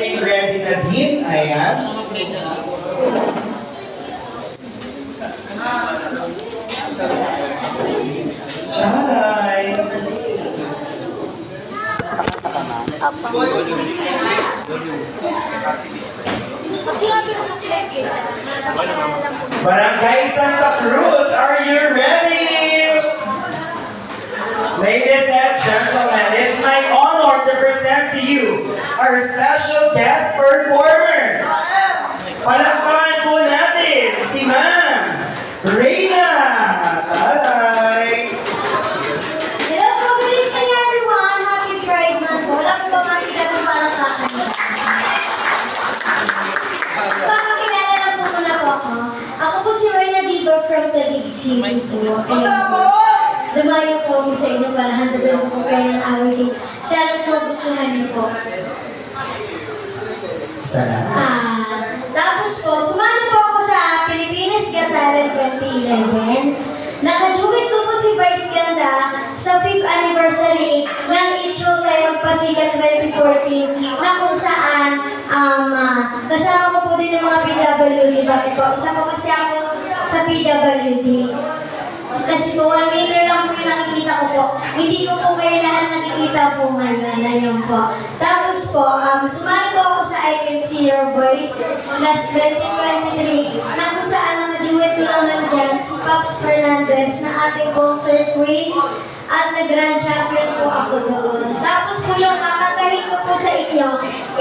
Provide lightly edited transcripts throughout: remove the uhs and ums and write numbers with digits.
getting ready na din. Ayan. Charay! Barangay Santa Cruz, are you ready? Ladies and gentlemen, it's my honor to present to you our special guest performer. Palakpakan po natin si Ma'am Reyna. Bye! Hello po, good evening everyone. Happy Pride Month po. Wala po ba masigat ng palakpakan? Pakakilala lang po muna po ako. Ako po si Reyna Diva from Taguig City po. Dumayo po ako sa inyo para handagan po kayo ng awitin. Sana po gustuhan niyo po. Salamat. Tapos po, sumali po ako sa Pilipinas Got Talent 2011. Nakajuwit ko po si Vice Ganda sa 5th anniversary ng Itcho Tayo Magpasikat 2014 na kung saan kasama ko po din ng mga PWD. Bakit po? Isa po kasi ako sa PWD. Kasi po, 1 meter lang po yung nakikita ko po. Hindi ko po kayo lahat nakikita po ngayon. Ayun po. Tapos po, sumali po ako sa I Can See Your Voice last 2023 na kung saan nakaduet ko naman dyan si Pops Fernandez na ating concert queen at nag-grand champion po ako doon. Tapos po yung kakatahin ko po sa inyo,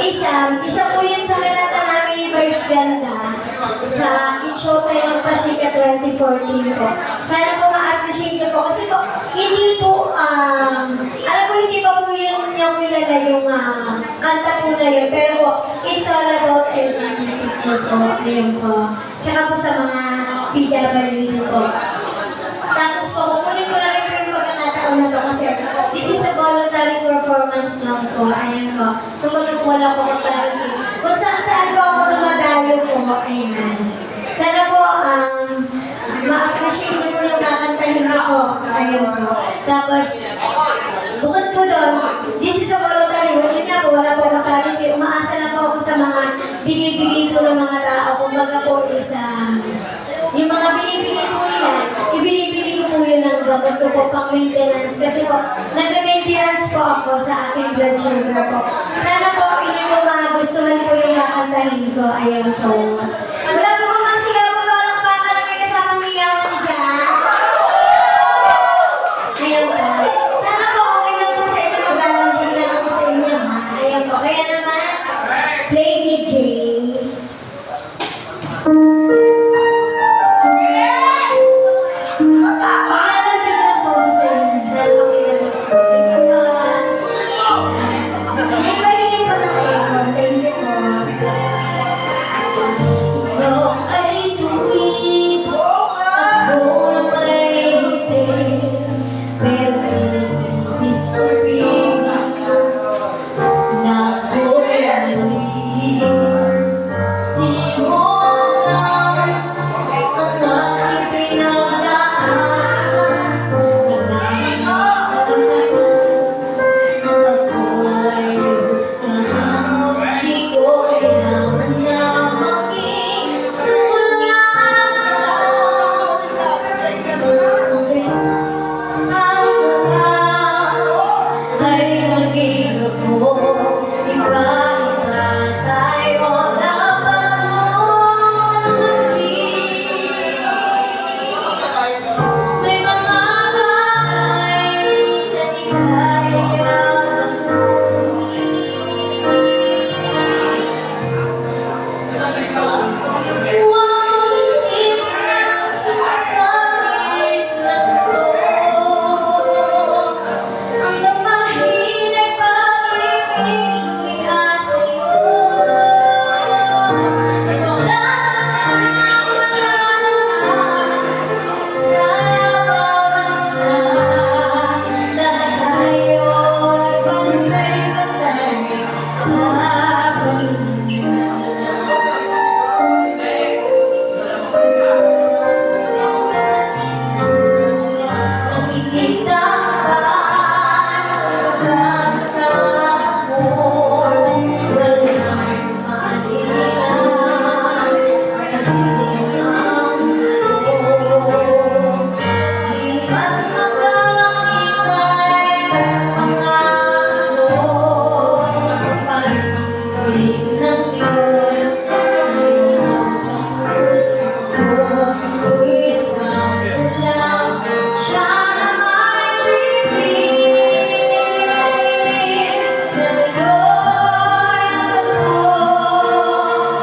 isa po yun sa kinata namin ni Vice Ganda sa Itcho Tayo Magpasikat 2014 po. Sana po ma-appreciate niyo po kasi po, hindi po, alam po hindi pa po yun yung kilala yung kanta po na yun, pero po, it's all about LGBTQ po, ayun po. Tsaka po sa mga PWD po. Tapos po, kukunin ko na rin po yung pagkakataon na to kasi this is a voluntary performance lang po, ayun po. Kung wala po mag-talent. Kung saan po ako dumadayo po, ayun. Sana po, ma-appreciate niyo po yung kakantahin ko. Ayun po. Tapos, bukod po doon, this is a voluntary. Yun nga po, wala po mag-talent. Umaasa na po ako sa mga binibigay po ng mga tao. Kumbaga po is, yung mga binibigay po nila, ibinibigay ko po yun ng gamot ko po pang maintenance. Kasi po, nag-maintenance po ako sa aking blood sugar po. Sana po, inyo po magustuhan po yung kakantahin ko. Ayun po. Wala po mga sigaw po, walang baka na may kasamang hiyawan dyan. Ayun po. Sana po, okay lang po sa inyo. Mag-alambing lang po sa inyo, ha? Ayun po. Kaya naman, play DJ. Thank you po. ibig ng Diyos nalinaw sa puso ko, isang lang siya na may bibig na gano'y natapos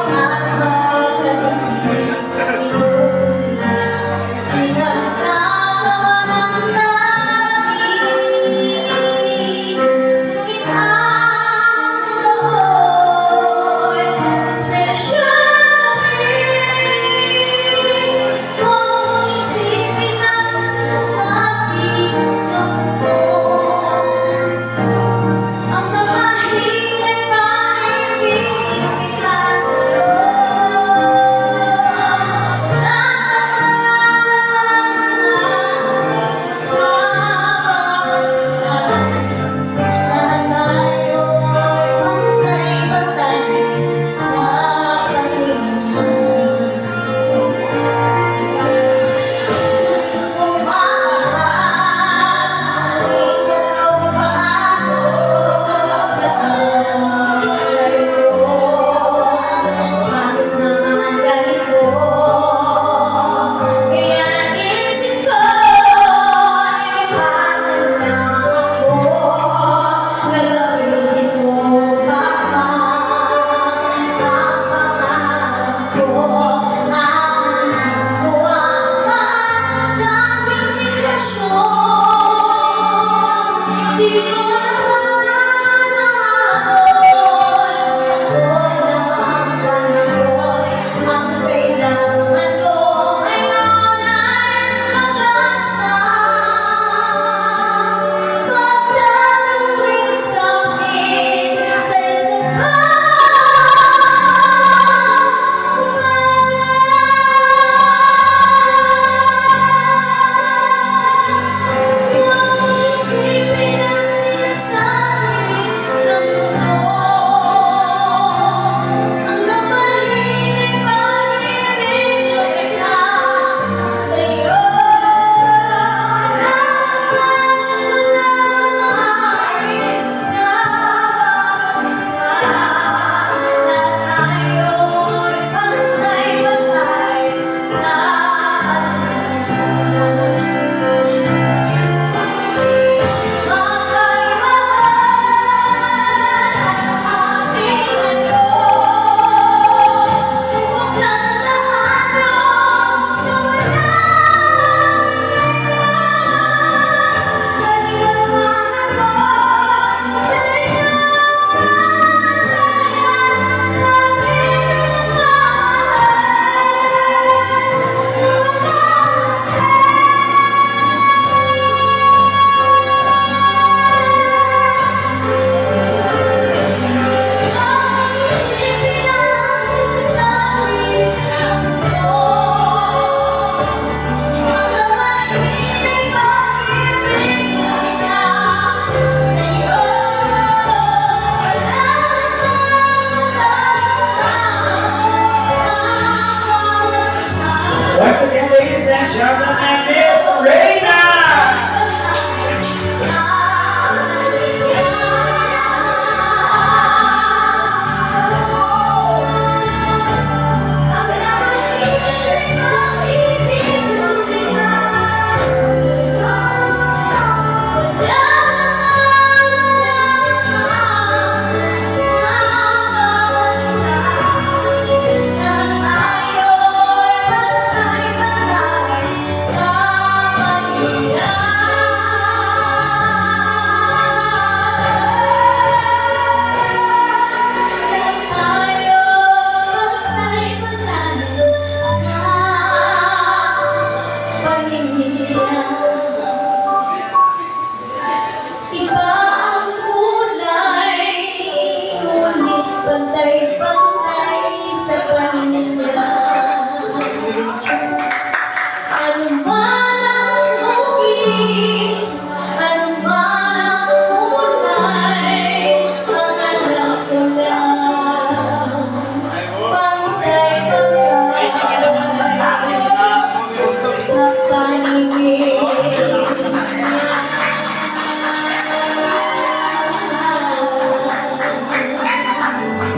at magaling ay nagkatawa ng dati. Ngunit ang totoo'y special kung isipin ang sinasabi ng buong. Ang tamahin ay paibig bigla sa sa pagkakasal. Lahat tayo'y pantay-pantay sa paligid. Gusto kong maahal, ngunit dalawang paano nakalagay ko. Bakit naman ganito? Kaya naisip ko, iwanan lang ako. Gagawin ko pa ba ang pangarap ko? Aanin ko ang lahat sa aking sitwasyon. Di ko naman nahabol ang panahon. Ang kailangan ko ngayon ay pag-asa. Magdalawin sa akin sa isang huwag mong isipin ang sinasabi ng mundo. Ang napahin ay pag-ibig na bigla sa'yo. Sa pag-isa, lahat tayo'y pantay-pantay sa isipin ang sinasabi ng mundo. Ang tamahin ay pag-ibig na bigla sa'yo. Wala Once again, ladies and gentlemen, Miss Reina! Sa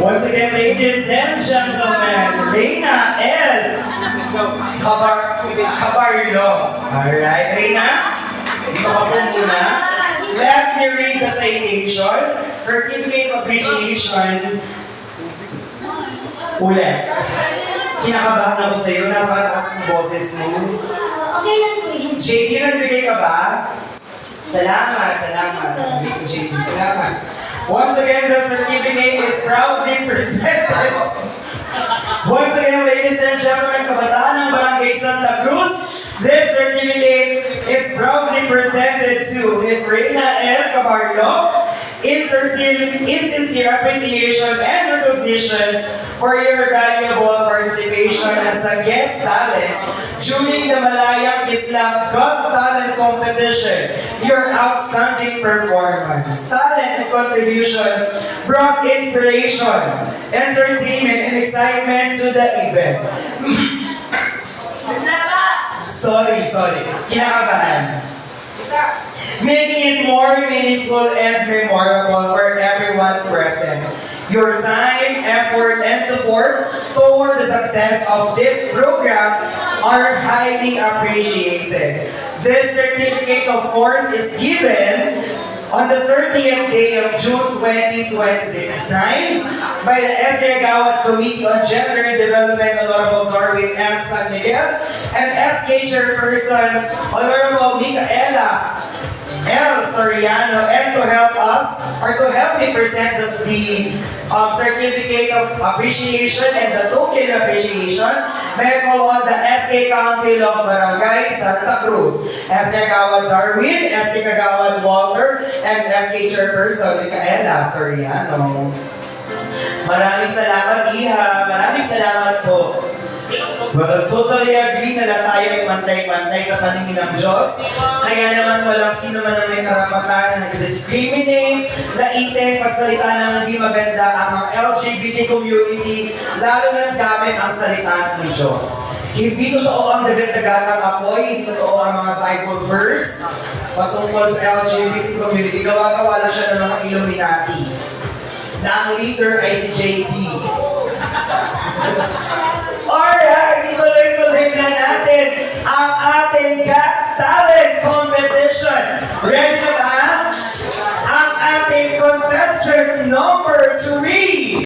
Once again, ladies and gentlemen, Reina L. Cabarlo. Alright, Reina? Dito ka po muna. Let me read the citation. Certificate of Appreciation. Ulit. Kinakabahan ako sa'yo. Napakataas ng boses mo. Okay lang po yun. JD, nagbigay ka ba? Salamat. Nagbigay si JD. Salamat. Once again, the certificate is proudly presented. Once again, ladies and gentlemen, kabataan ng Barangay Santa Cruz, this certificate is proudly presented to Ms. Reina L. Cabarlo in sincere appreciation and recognition for your valuable participation as a guest talent during the Malayang Islam Got Talent Competition. Your outstanding performance, talent, and contribution brought inspiration, entertainment, and excitement to the event. Sorry. Kinakabahan. Making it more meaningful and memorable for everyone present. Your time, effort, and support toward the success of this program are highly appreciated. This certificate, of course, is given on the 30th day of June 2026, signed by the SK Agawad Committee on Gender Development, Honorable Darwin S. San Miguel, and SK Chairperson, Honorable Micaela L. Soriano, and to help me present the certificate of appreciation and the token of appreciation, may I call on the SK Council of Barangay Santa Cruz, SK Agawad Darwin, SK Agawad Walter, and SK Chairperson Micaela Soriano. Maraming salamat, Iha. Maraming salamat po. Well, totally agree na lahat tayo ay pantay-pantay sa paningin ng Diyos. Kaya naman walang sino man ang may karapatan na i-discriminate, laitin, pagsalita ng hindi maganda ang mga LGBT community, lalo na gamit ang salita ng Diyos. Hindi totoo ang dagat-dagatang apoy, hindi totoo ang mga Bible verse patungkol sa LGBT community. Gawa-gawa lang siya ng mga Illuminati. Na ang leader ay si JD. Alright, ituloy-tuloy na natin ang ating Got Talent Competition. Ready na ba? Ang ating contestant number 3.